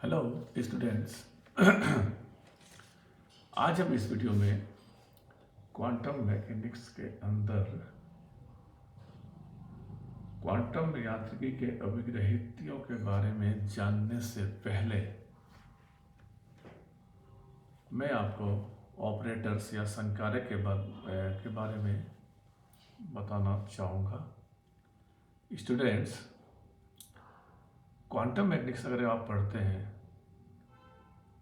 Hello students. आज हम इस वीडियो में क्वांटम मैकेनिक्स के अंदर क्वांटम यांत्रिकी के अभिग्रहितियों के बारे में जानने से पहले मैं आपको ऑपरेटर्स या संकारक के बारे में बताना चाहूँगा। स्टूडेंट्स, क्वांटम मैकेनिक्स अगर आप पढ़ते हैं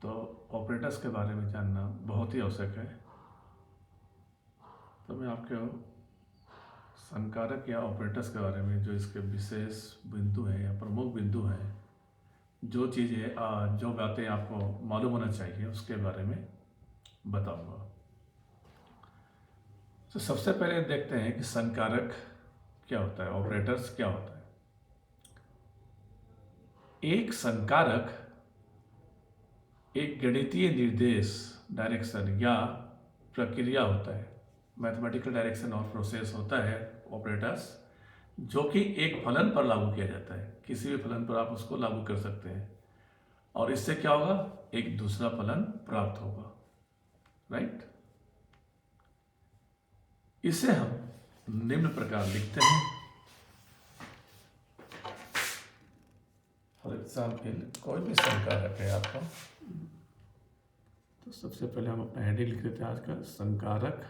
तो ऑपरेटर्स के बारे में जानना बहुत ही आवश्यक है। तो मैं आपको संकारक या ऑपरेटर्स के बारे में, जो इसके विशेष बिंदु हैं या प्रमुख बिंदु हैं, जो चीज़ें जो बातें आपको मालूम होना चाहिए, उसके बारे में बताऊंगा। तो सबसे पहले देखते हैं कि संकारक क्या होता है, ऑपरेटर्स क्या होता है। एक संकारक एक गणितीय निर्देश, डायरेक्शन या प्रक्रिया होता है, मैथमेटिकल डायरेक्शन और प्रोसेस होता है ऑपरेटर्स, जो कि एक फलन पर लागू किया जाता है। किसी भी फलन पर आप उसको लागू कर सकते हैं और इससे क्या होगा, एक दूसरा फलन प्राप्त होगा, राइट। इसे हम निम्न प्रकार लिखते हैं। फॉर एग्जाम्पल, कोई भी संकारक है आपका, तो सबसे पहले हम अपना हेडिंग लिख देते हैं आज का, संकारक।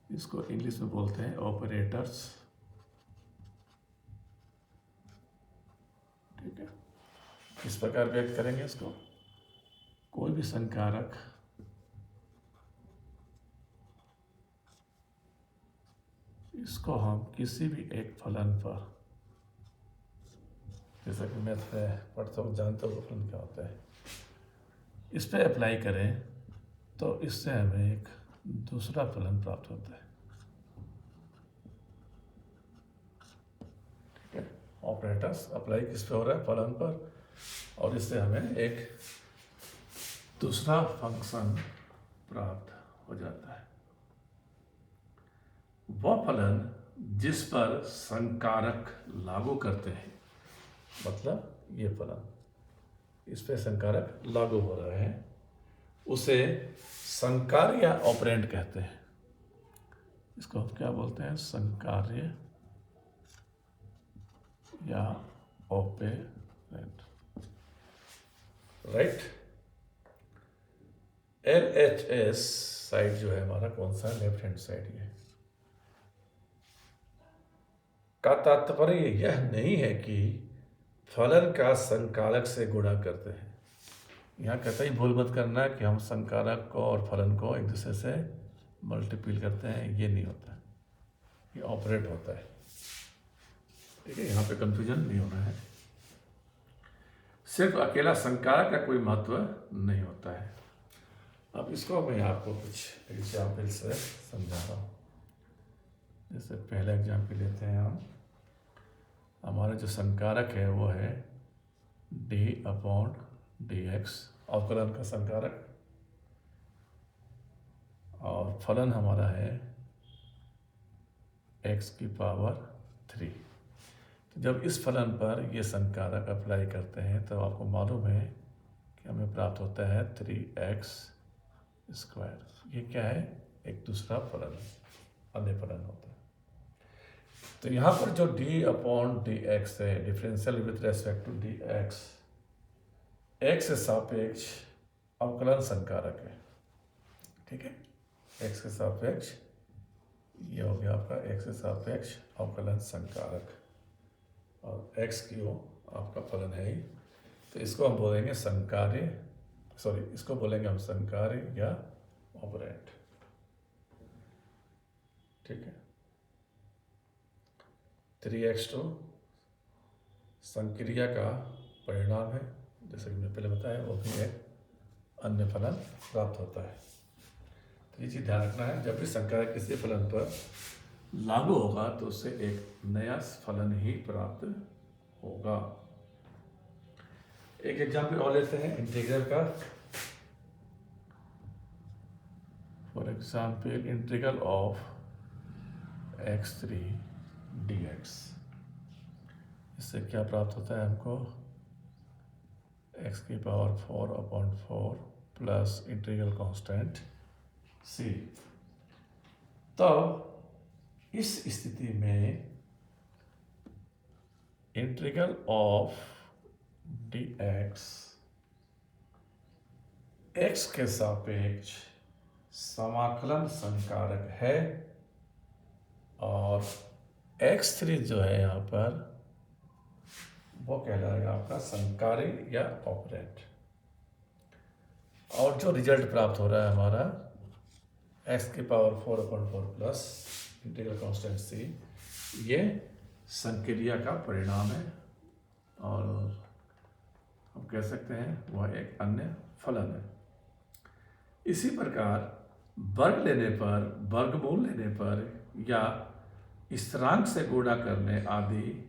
इसको इंग्लिश में बोलते हैं ऑपरेटर्स, ठीक है। इस प्रकार व्यक्त करेंगे इसको। कोई भी संकारक इसको हम किसी भी एक फलन पर, जैसा कि मैथ में पढ़ता हूँ, जानते हो फलन क्या होता है, इस पर अप्लाई करें तो इससे हमें एक दूसरा फलन प्राप्त होता है, ठीक है। ऑपरेटर्स अप्लाई किस पे हो रहा है, फलन पर, और इससे हमें एक दूसरा फंक्शन प्राप्त हो जाता है। वह फलन जिस पर संकारक लागू करते हैं, मतलब ये फलन, इस पे संकारक लागू हो रहा है, उसे संकार्य या ऑपरेंड कहते हैं। इसको हम क्या बोलते हैं, संकार्य या ऑपरेंड, राइट। LHS साइड जो है हमारा, कौन सा, लेफ्ट हैंड साइड, ये का तात्पर्य यह नहीं है कि फलन का संकारक से गुणा करते हैं। यहाँ कतई भूल मत करना कि हम संकारक को और फलन को एक दूसरे से मल्टीपल करते हैं, ये नहीं होता है, ये ऑपरेट होता है, ठीक है। यहाँ पे कंफ्यूजन नहीं होना है। सिर्फ अकेला संकारक का कोई महत्व नहीं होता है। अब इसको मैं आपको कुछ एग्जाम्पल से समझा रहा हूँ। जैसे पहला एग्जाम्पल लेते हैं हम, हमारा जो संकारक है वो है d/dx, अवकलन का संकारक, और फलन हमारा है x⁻3। तो जब इस फलन पर ये संकारक अप्लाई करते हैं तो आपको मालूम है कि हमें प्राप्त होता है 3x²। ये क्या है, एक दूसरा फलन, अन्य फलन होता है। तो यहाँ पर जो d/dx है, differential with respect to dx, x से सापेक्ष अवकलन संकारक है, ठीक है। x के सापेक्ष, ये हो गया आपका x से सापेक्ष अवकलन संकारक, और x की वो आपका फलन है ही। तो इसको हम बोलेंगे संकार्य, इसको बोलेंगे हम संकार्य या ऑपरेंड, ठीक है। 3x2 संक्रिया का परिणाम है, जैसे कि मैंने पहले बताया, वो भी एक अन्य फलन प्राप्त होता है। तो ये चीज़ ध्यान रखना है, जब भी संकारक किसी फलन पर लागू होगा तो उससे एक नया फलन ही प्राप्त होगा। एक एग्जाम्पल और लेते हैं इंटीग्रल का। For example, integral of x3 dx। इससे क्या प्राप्त होता है हमको, x⁴/4 plus integral constant c। तब इस स्थिति में इंटीग्रल ऑफ dx x के सापेक्ष समाकलन संकारक है और x3 जो है यहाँ पर वो कहलाएगा आपका संकारी या ऑपरेंड। और जो रिजल्ट प्राप्त हो रहा है हमारा x⁴/4 plus integral constant c, ये संक्रिया का परिणाम है और हम कह सकते हैं वह एक अन्य फलन है। इसी प्रकार वर्ग लेने पर, वर्गमूल लेने पर या स्थिरांक से गुणा करने आदि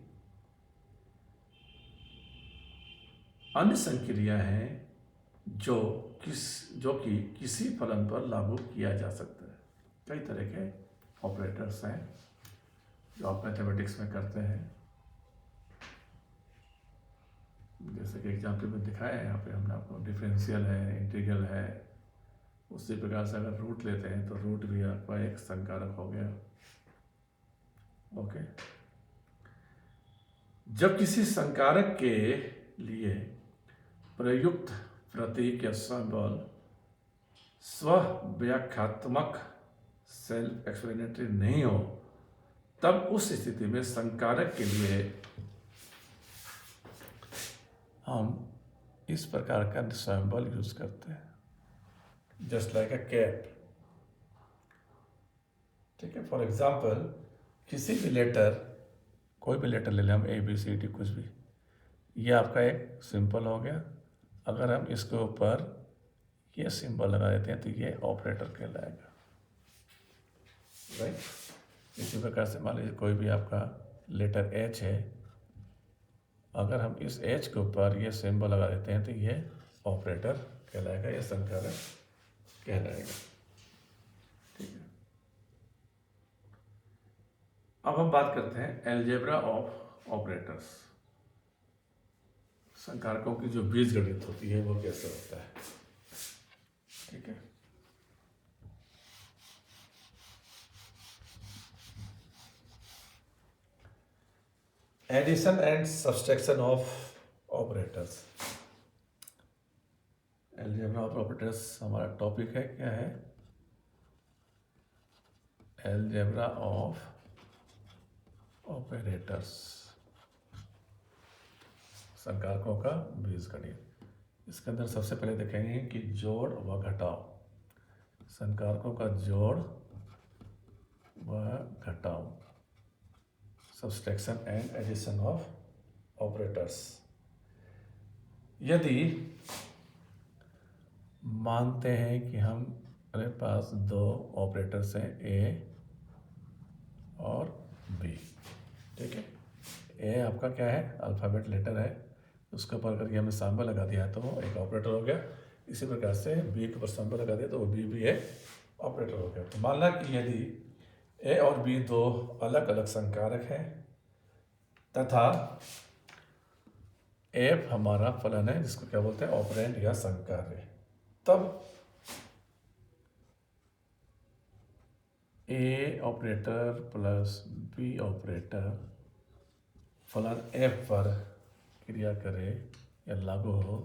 अन्य संक्रिया हैं जो कि किसी फलन पर लागू किया जा सकता है। कई तरह के ऑपरेटर्स हैं जो आप मैथमेटिक्स में करते हैं, जैसे कि एग्जाम्पल में दिखाया है यहाँ पे हमने आपको, डिफरेंशियल है, इंटीग्रल है। उसी प्रकार से अगर रूट लेते हैं तो रूट भी आपका एक संकारक हो गया। ओके, जब किसी संकारक के लिए प्रयुक्त प्रतीक या सिंबल स्वव्याख्यात्मक सेल्फ एक्सप्लेनेटरी नहीं हो, तब उस स्थिति में संकारक के लिए हम इस प्रकार का सिंबल यूज करते हैं, जस्ट लाइक अ कैप। ठीक है, फॉर एग्जाम्पल किसी भी लेटर, कोई भी लेटर ले लें हम, ABCD कुछ भी, ये आपका एक सिंबल हो गया। अगर हम इसके ऊपर ये सिंबल लगा देते हैं तो ये ऑपरेटर कहलाएगा, राइट। इसी प्रकार से मान लीजिए कोई भी आपका लेटर H है, अगर हम इस H के ऊपर ये सिंबल लगा देते हैं तो ये ऑपरेटर कहलाएगा, ये संकारक कहलाएगा। ठीक है, अब हम बात करते हैं एलजेब्रा ऑफ ऑपरेटर्स। संकारकों की जो बीजगणित होती है वो कैसे होता है। ठीक है, addition and subtraction of operators. Algebra of operators हमारा टॉपिक है, क्या है, एलजेब्रा ऑफ ऑपरेटर्स, संकारकों का बीजगणित। इसके अंदर सबसे पहले देखेंगे कि जोड़ व घटाव, संकारकों का जोड़ व घटाव, subtraction and addition of operators. यदि मानते हैं कि हमारे पास दो ऑपरेटर्स हैं, A और B। ठीक है, A आपका क्या है, अल्फ़ाबेट लेटर है, उसके ऊपर करके हमने सिंबल लगा दिया तो वो एक ऑपरेटर हो गया। इसी प्रकार से B के ऊपर सिंबल लगा दिया तो वो B भी एक ऑपरेटर हो गया। तो मानना कि यदि A और B दो अलग अलग संकारक हैं तथा F हमारा फलन है जिसको क्या बोलते हैं, ऑपरेंड या संकार्य, तब A operator plus B operator फलन F पर क्रिया करे या लागू हो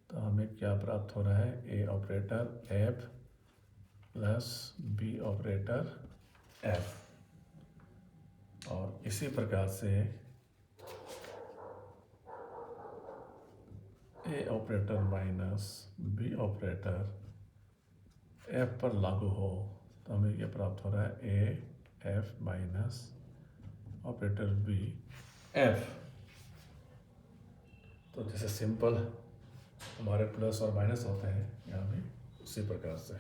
तो हमें क्या प्राप्त हो रहा है, A operator F plus B operator F। और इसी प्रकार से A operator minus B operator F पर लागू हो तो हमें यह प्राप्त हो रहा है A F minus operator B F। तो जैसे सिंपल हमारे प्लस और माइनस होते हैं, यहाँ भी उसी प्रकार से।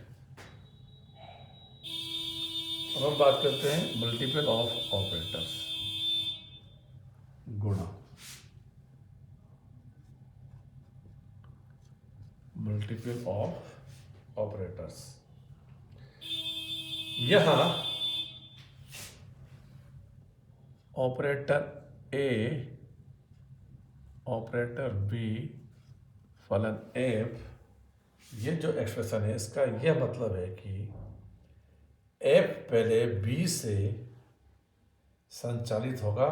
अब हम बात करते हैं मल्टीपल ऑफ ऑपरेटर्स, गुणा। मल्टीपल ऑफ ऑपरेटर्स, यहाँ ऑपरेटर A ऑपरेटर बी फलन एफ, ये जो एक्सप्रेशन है इसका यह मतलब है कि एफ पहले बी से संचालित होगा,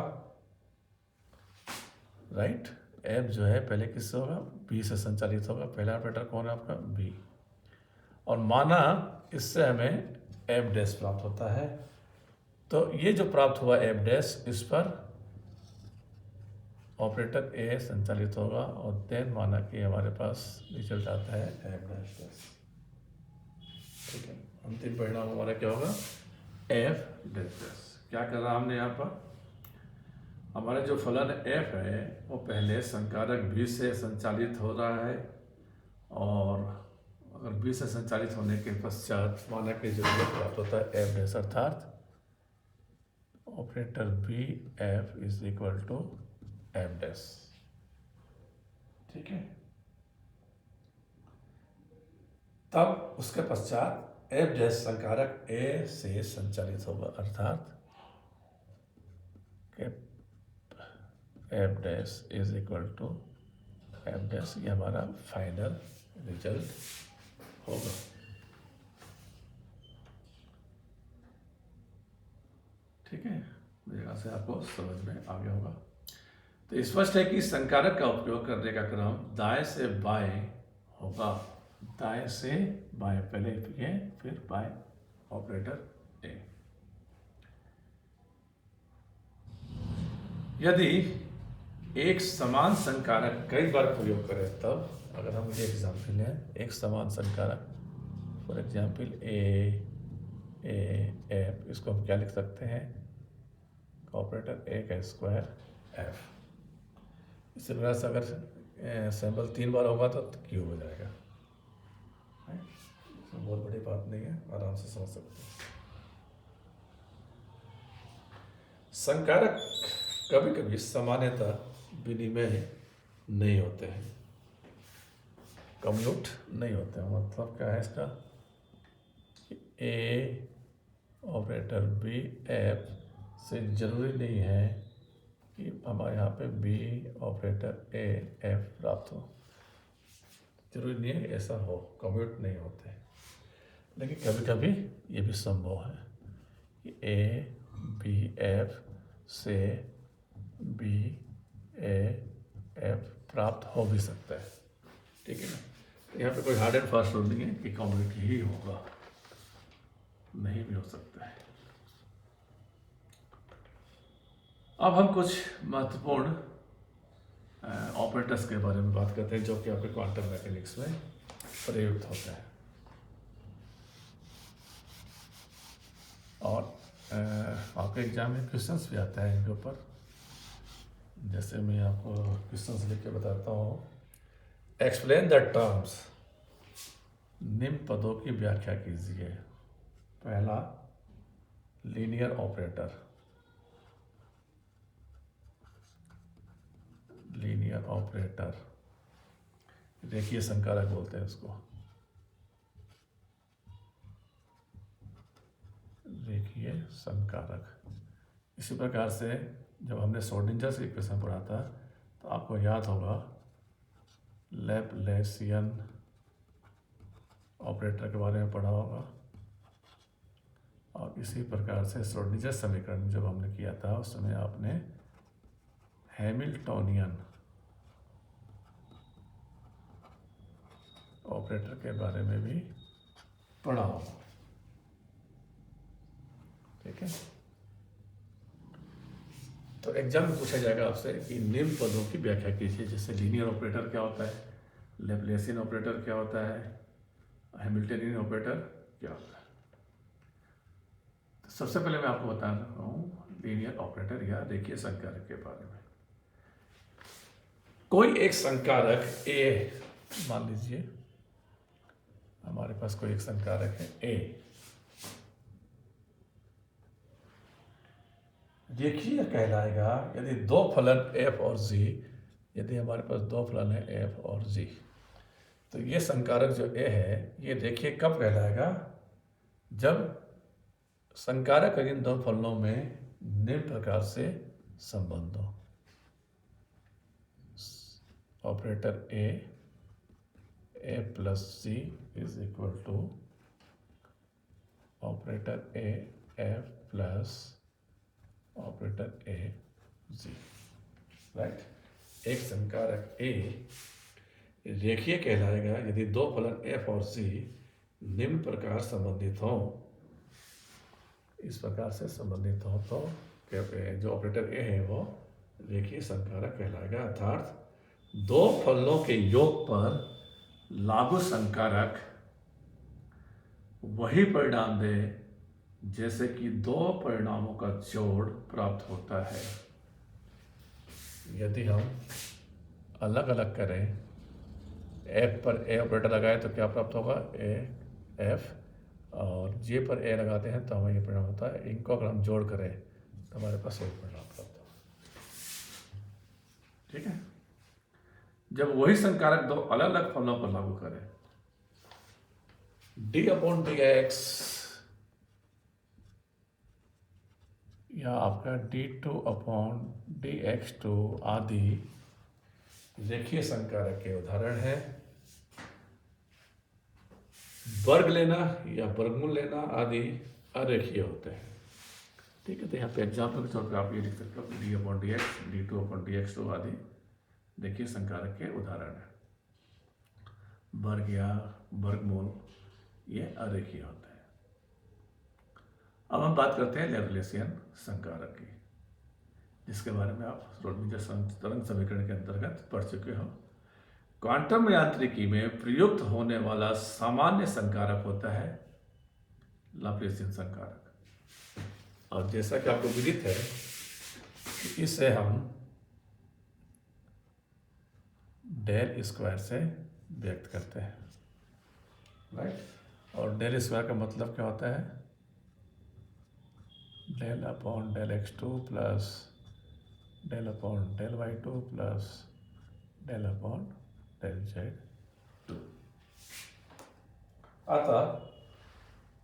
राइट। एफ जो है पहले किससे होगा, बी से संचालित होगा। पहला ऑपरेटर कौन है आपका, बी। और माना इससे हमें एफ डैश प्राप्त होता है, तो ये जो प्राप्त हुआ एफ डैश, इस पर ऑपरेटर ए संचालित होगा और देन माना कि हमारे पास रिजल्ट आता है एफ डैश डैश। ठीक है, अंतिम परिणाम हमारा क्या होगा, एफ डैश डैश। क्या कर रहा हमने यहाँ पर, हमारा जो फलन एफ है वो पहले संकारक बी से संचालित हो रहा है, और अगर बी से संचालित होने के पश्चात माना कि जो रिजल्ट प्राप्त होता है एफ डैश, अर्थात operator B F is equal to F dash. ठीक है, तब उसके पश्चात एफ डैश संकारक ए से संचालित होगा, अर्थात F dash is equal to F dash. ये हमारा फाइनल रिजल्ट होगा। ठीक है, मेरे ख्याल से आपको समझ में आ गया होगा। तो स्पष्ट है कि संकारक का उपयोग करने का क्रम दाएं से बाएं होगा। दाएं से बाएं, पहले ये फिर बाएं ऑपरेटर ए। यदि एक समान संकारक कई बार प्रयोग करें तब, अगर हम ये एग्जाम्पल लें, एक समान संकारक फॉर एग्जाम्पल ए एफ, इसको हम क्या लिख सकते हैं, ऑपरेटर ए का स्क्वायर एफ। इसी प्रकार से अगर सैंपल 3 बार होगा तो क्यूब हो जाएगा। इसमें बहुत बड़ी बात नहीं है, आराम से समझ सकते हैं। संकारक कभी कभी सामान्यतः विनिमय नहीं होते हैं, कम्यूट नहीं होते हैं। मतलब क्या है इसका, ए ऑपरेटर बी एफ से जरूरी नहीं है कि हमारे यहाँ पे बी ऑपरेटर ए एफ प्राप्त हो, जरूरी नहीं है ऐसा हो, कम्यूट नहीं होते। लेकिन कभी कभी ये भी संभव है कि ए बी एफ से बी ए एफ प्राप्त हो भी सकता है। ठीक है ना, यहाँ पे कोई हार्ड एंड फास्ट रूल नहीं है कि कम्यूट ही होगा, नहीं भी हो सकता है। अब हम कुछ महत्वपूर्ण ऑपरेटर्स के बारे में बात करते हैं जो कि आपके क्वांटम मैकेनिक्स में प्रयुक्त होते हैं। और आपके एग्जाम में क्वेश्चंस भी आता है इनके ऊपर। जैसे मैं आपको क्वेश्चंस लिख के बताता हूँ। एक्सप्लेन द टर्म्स, निम्न पदों की व्याख्या कीजिए। पहला, लीनियर ऑपरेटर, लीनियर ऑपरेटर, रेखीय संकारक बोलते हैं उसको, रेखीय संकारक। इसी प्रकार से जब हमने श्रोडिंगर से इक्वेशन पढ़ा था तो आपको याद होगा लैप्लासियन ऑपरेटर के बारे में पढ़ा होगा। और इसी प्रकार से श्रोडिंगर समीकरण जब हमने किया था उस समय आपने हैमिल्टोनियन ऑपरेटर के बारे में भी पढ़ा होगा। ठीक है, तो एग्जाम में पूछा जाएगा आपसे कि निम्न पदों की व्याख्या कीजिए। जैसे लीनियर ऑपरेटर क्या होता है, लैप्लासियन ऑपरेटर क्या होता है, हैमिल्टनियन ऑपरेटर क्या होता है। तो सबसे पहले मैं आपको बता रहा हूँ लीनियर ऑपरेटर या रेखीय संकारक के बारे में। कोई एक संकारक ए, मान लीजिए हमारे पास कोई एक संकारक है ए, रेखीय कहलाएगा यदि दो फलन एफ और जी, यदि हमारे पास दो फलन है एफ और जी, तो ये संकारक जो ए है ये रेखीय कब कहलाएगा, जब संकारक इन दो फलनों में निम्न प्रकार से संबंध हो। Operator A plus C is equal to operator F plus operator A G, right. एक संकारक ए रेखीय कहलाएगा यदि दो फलन एफ और सी निम्न प्रकार संबंधित हों। इस प्रकार से संबंधित हो तो जो ऑपरेटर ए है वो रेखीय संकारक कहलाएगा, अर्थात दो फलनों के योग पर लागू संकारक वही परिणाम दे जैसे कि दो परिणामों का जोड़ प्राप्त होता है। यदि हम अलग अलग करें, एफ पर ए ऑपरेटर लगाए तो क्या प्राप्त होगा, ए एफ, और जे पर ए लगाते हैं तो हमें ये परिणाम होता है। इनको अगर हम जोड़ करें तो हमारे पास एक परिणाम प्राप्त होगा, ठीक है। जब वही संकारक दो अलग अलग फलनों पर लागू करें, डी अपॉन डी एक्स या आपका d2 upon D X two आदि रेखीय संकारक के उदाहरण है। वर्ग लेना या वर्गमूल लेना आदि अरेखीय होते हैं, ठीक है। तो यहाँ पे एग्जाम्पल के तौर पर आप ये लिख सकते हो D upon D X, d2 upon D X two आदि रेखीय संकारक के उदाहरण है। वर्ग या वर्गमूल ये अरेखीय होते हैं। अब हम बात करते हैं लैप्लासियन संकारक की, जिसके बारे में आप श्रोडिंगर तरंग समीकरण के अंतर्गत पढ़ चुके हो। क्वांटम यांत्रिकी में प्रयुक्त होने वाला सामान्य संकारक होता है लैप्लासियन संकारक, और जैसा कि आपको विदित है कि इसे हम डेल स्क्वायर से व्यक्त करते हैं, राइट। और डेल स्क्वायर का मतलब क्या होता है, del upon del x2 plus del upon del y2 plus del upon del z2। अतः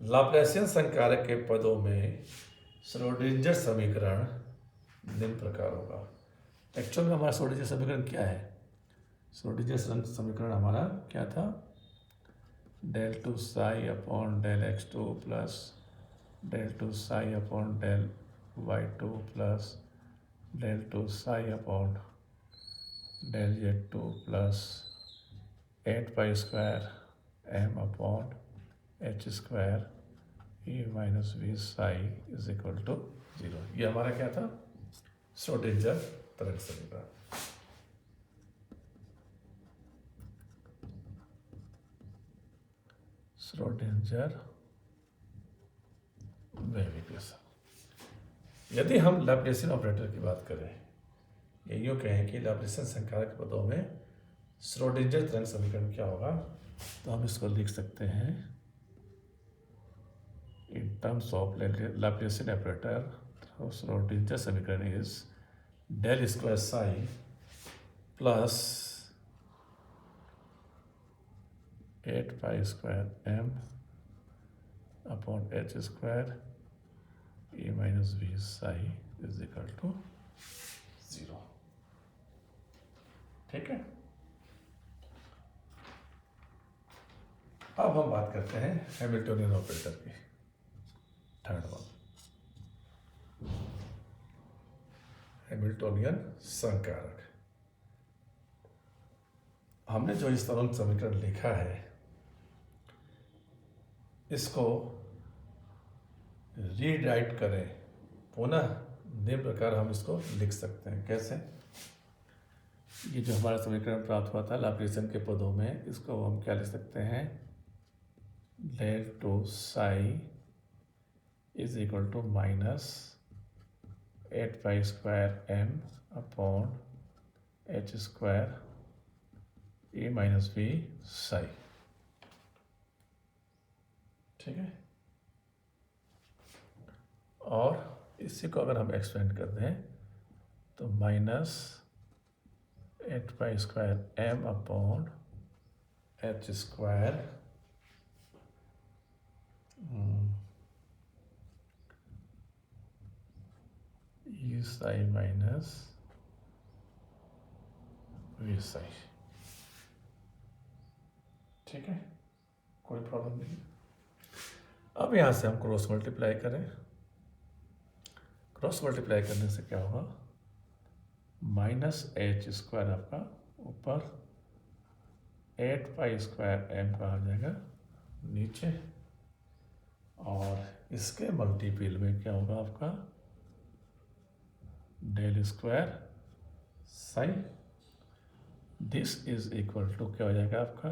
लाप्लासियन संकारक के पदों में श्रोडिंगर समीकरण निम्न प्रकार होगा। एक्चुअल में हमारा श्रोडिंगर समीकरण क्या है, श्रोडिंगर समीकरण हमारा क्या था, del two psi upon del x2 plus del two psi upon del y2 plus del two psi upon del z2 plus 8 pi square m upon h square A minus V psi is equal to 0। ये हमारा क्या था, Schrodinger तरंग समीकरण। Schrodinger wave equation. यदि हम Laplacian operator की बात करें, ये यूँ कहें कि लैप्लासियन संकारक पदों में श्रोडिंगर तरंग समीकरण क्या होगा, तो हम इसको लिख सकते हैं in terms of Laplacian operator. Schrodinger समीकरण is del square psi plus 8 pi square m upon h square A minus V psi is equal to 0, ठीक है। अब हम बात करते हैं हैमिल्टोनियन ऑपरेटर की, थर्ड वन, हैमिल्टोनियन संकारक। हमने जो इस तरंग समीकरण लिखा है इसको रीराइट करें पुनः निम्न प्रकार हम इसको लिख सकते हैं। कैसे, ये जो हमारा समीकरण प्राप्त हुआ था लैप्लासियन के पदों में, इसको हम क्या लिख सकते हैं, del two psi is equal to minus 8 pi square m upon h square A minus B psi, ठीक है। और इसी को अगर हम एक्सपेंड कर दें तो minus 8 pi square m upon h square E psi minus V psi. ठीक है, कोई प्रॉब्लम नहीं। अब यहाँ से हम क्रॉस मल्टीप्लाई करें। क्रॉस मल्टीप्लाई करने से क्या होगा, -h² आपका ऊपर 8π² m का आ जाएगा नीचे, और इसके मल्टीपल में क्या होगा आपका ∇² psi. This is equal to क्या हो जाएगा आपका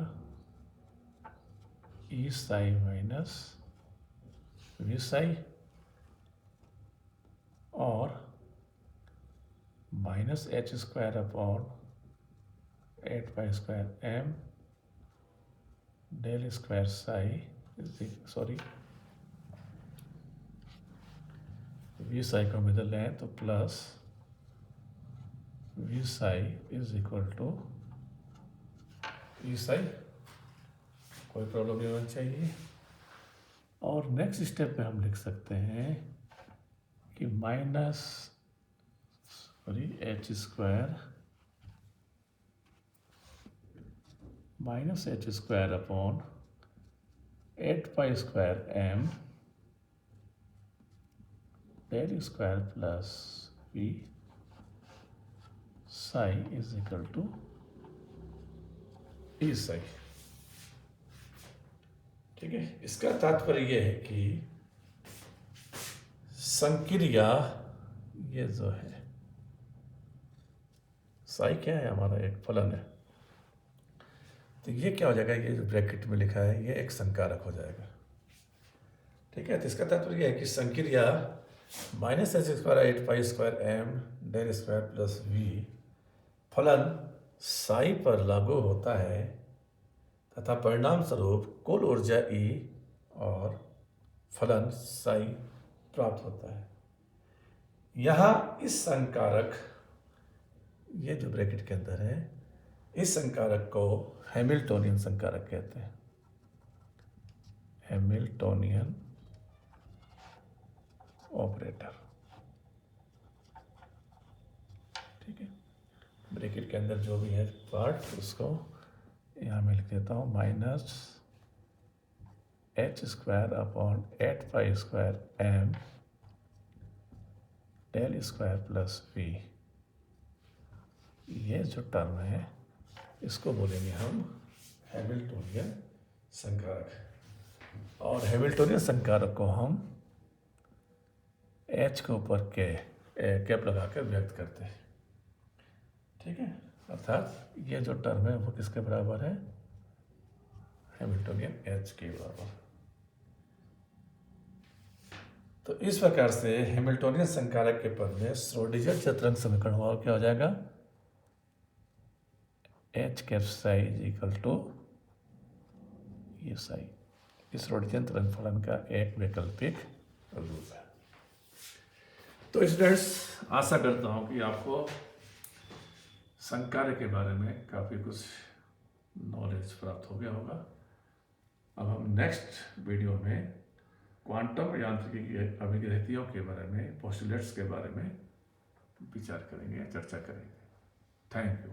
E psi minus V psi, और -h² upon 8π² m ∇² psi sorry V psi को हम इधर लें तो plus V psi is equal to E psi. कोई प्रॉब्लम नहीं होना चाहिए। और नेक्स्ट स्टेप में हम लिख सकते हैं कि -h² upon 8π² m ∇² plus V psi is equal to E psi. ठीक है, इसका तात्पर्य यह है कि संक्रिया ये जो है साई क्या है, हमारा एक फलन है, तो ये क्या हो जाएगा, ये जो ब्रैकेट में लिखा है ये एक संकारक हो जाएगा। ठीक है, तो इसका तात्पर्य यह है कि संक्रिया -h² 8π² m ∇² प्लस वी फलन साई पर लागू होता है तथा परिणाम स्वरूप कुल ऊर्जा E और फलन साई प्राप्त होता है। यहाँ इस संकारक, ये जो ब्रैकेट के अंदर है, इस संकारक को हैमिल्टोनियन संकारक कहते हैं। Hamiltonian operator. ठीक है, ब्रैकेट के अंदर जो भी है पार्ट उसको यहाँ मैं लिख देता हूँ -h² upon 8π² m ∇² plus we. ये जो टर्म है इसको बोलेंगे हम हैमिल्टोनियन संकारक। और हैमिल्टोनियन संकारक को हम h के ऊपर कैप लगा कर व्यक्त करते हैं। ठीक है, अर्थात ये जो टर्म है वो किसके बराबर है, हैमिल्टोनियन h के बराबर। तो इस प्रकार से हैमिल्टोनियन संकारक के पद में श्रोडिंगर चतुरंग समीकरण हुआ, क्या हो जाएगा, h cap psi is equal to ये साई। इस श्रोडिंगर तरंग फलन का एक वैकल्पिक रूप है। तो स्टूडेंट्स, आशा करता हूँ कि आपको संकारक के बारे में काफ़ी कुछ नॉलेज प्राप्त हो गया होगा। अब हम नेक्स्ट वीडियो में क्वांटम यांत्रिकी की अभिगतियों के बारे में, पोस्टुलेट्स के बारे में विचार करेंगे, चर्चा करेंगे। Thank you.